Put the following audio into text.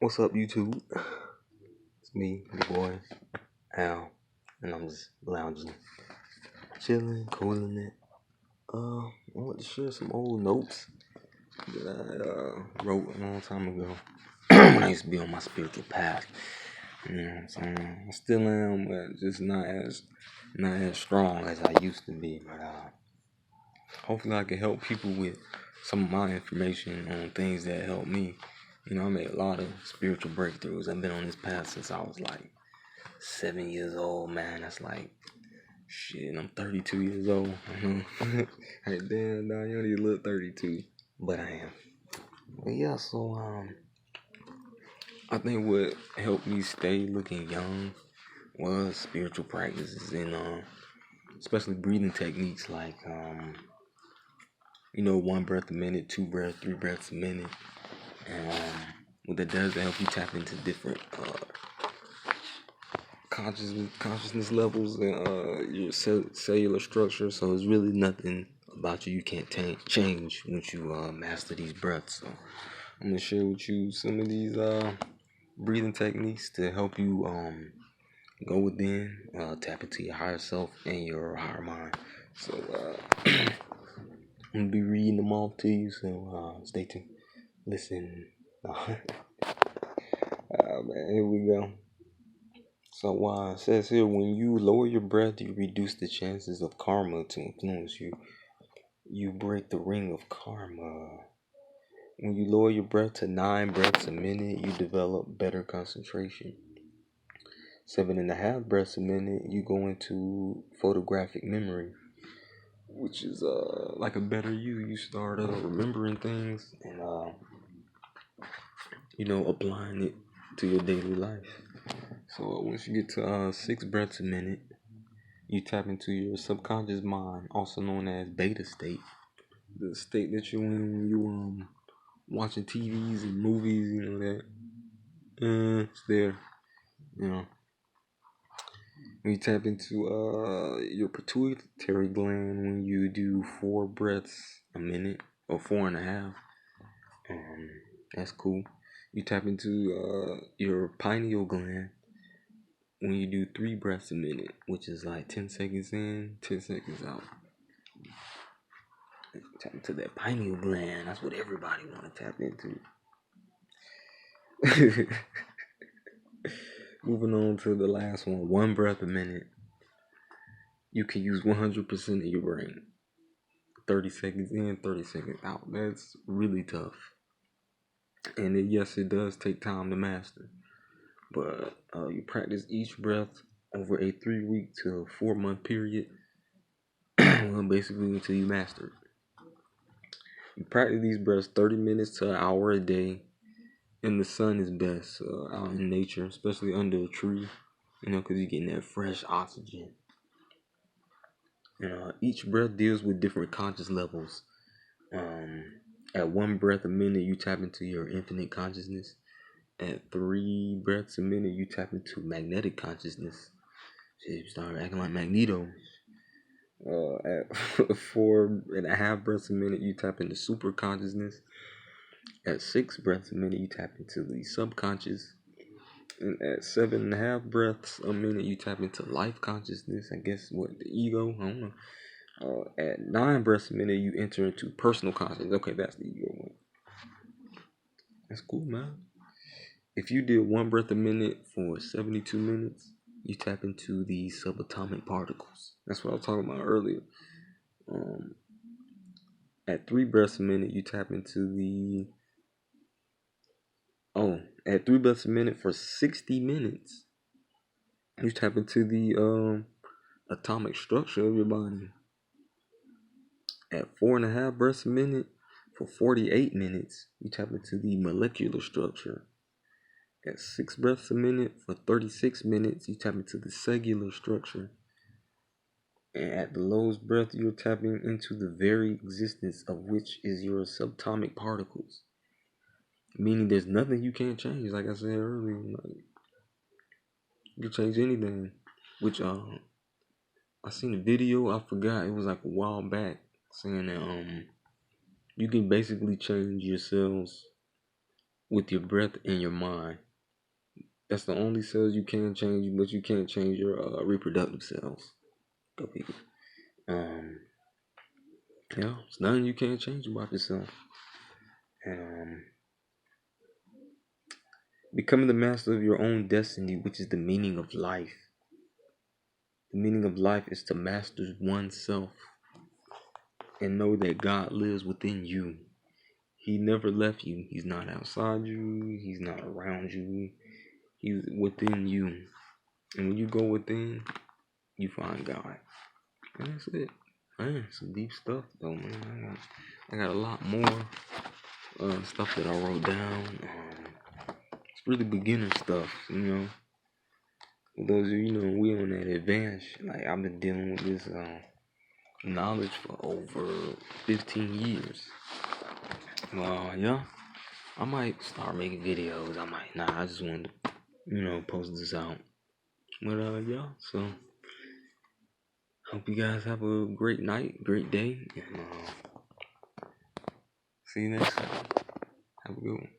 What's up, YouTube? It's me, the boy, Al, and I'm just lounging, chilling, cooling it. I want to share some old notes that I wrote a long time ago when I used to be on my spiritual path. You know what I'm saying? I still am, but just not as strong as I used to be. But hopefully, I can help people with some of my information on things that help me. I made a lot of spiritual breakthroughs. I've been on this path since I was like 7 years old, man. That's like shit. I'm 32 years old. Hey, damn, nah, you don't even look 32, but I am. But yeah, so I think what helped me stay looking young was spiritual practices and especially breathing techniques like 1 breath a minute, 2 breaths, 3 breaths a minute, and what that does to help you tap into different consciousness levels and your cellular structure. So it's really nothing about you can't change once you master these breaths. So I'm gonna share with you some of these breathing techniques to help you go within, tap into your higher self and your higher mind. So I'm gonna be reading them all to you. So stay tuned. Listen. Man, here we go. So it says here, when you lower your breath, you reduce the chances of karma to influence you. You break the ring of karma. When you lower your breath to 9 breaths a minute, you develop better concentration. 7.5 breaths a minute, you go into photographic memory, which is like a better you. You start remembering things and applying it to your daily life. So once you get to 6 breaths a minute, you tap into your subconscious mind, also known as beta state, the state that you're in when you watching TVs and movies. It's there. When you tap into your pituitary gland when you do 4 breaths a minute or 4.5. That's cool. You tap into your pineal gland when you do 3 breaths a minute, which is like 10 seconds in, 10 seconds out. Tap into that pineal gland. That's what everybody want to tap into. Moving on to the last one. 1 breath a minute. You can use 100% of your brain. 30 seconds in, 30 seconds out. That's really tough. And yes, it does take time to master. But you practice each breath over a 3-week to 4-month period. Well, basically until you master it. You practice these breaths 30 minutes to an hour a day. And the sun is best out in nature, especially under a tree, because you're getting that fresh oxygen. And each breath deals with different conscious levels. At 1 breath a minute, you tap into your infinite consciousnness. At 3 breaths a minute, you tap into magnetic consciousness. So you start acting like Magneto. At 4.5 breaths a minute, you tap into super consciousness. At 6 breaths a minute, you tap into the subconscious. And at 7.5 breaths a minute, you tap into life consciousness. I guess the ego? I don't know. At 9 breaths a minute, you enter into personal consciousness. Okay, that's the ego one. That's cool, man. If you did 1 breath a minute for 72 minutes, you tap into the subatomic particles. That's what I was talking about earlier. At 3 breaths a minute, you tap into at 3 breaths a minute for 60 minutes, you tap into the atomic structure of your body. At 4.5 breaths a minute for 48 minutes, you tap into the molecular structure. At 6 breaths a minute for 36 minutes, you tap into the cellular structure. And at the lowest breath, you're tapping into the very existence of which is your subatomic particles. Meaning there's nothing you can't change, like I said earlier. You can change anything. Which I seen a video, I forgot, it was like a while back, saying that you can basically change your cells with your breath and your mind. That's the only cells you can change, but you can't change your reproductive cells. Go people. Yeah, it's nothing you can't change about yourself. And becoming the master of your own destiny, which is the meaning of life. The meaning of life is to master oneself and know that God lives within you. He never left you. He's not outside you. He's not around you. He's within you. And when you go within, you find God. And that's it. Man, some deep stuff though, man. I got a lot more stuff that I wrote down. It's really beginner stuff, you know. For those of you, we on that advance. Like I've been dealing with this knowledge for over 15 years. Yeah, I might start making videos. I might not. I just wanted to, post this out. But yeah, so hope you guys have a great night, great day, and see you next time. Have a good one.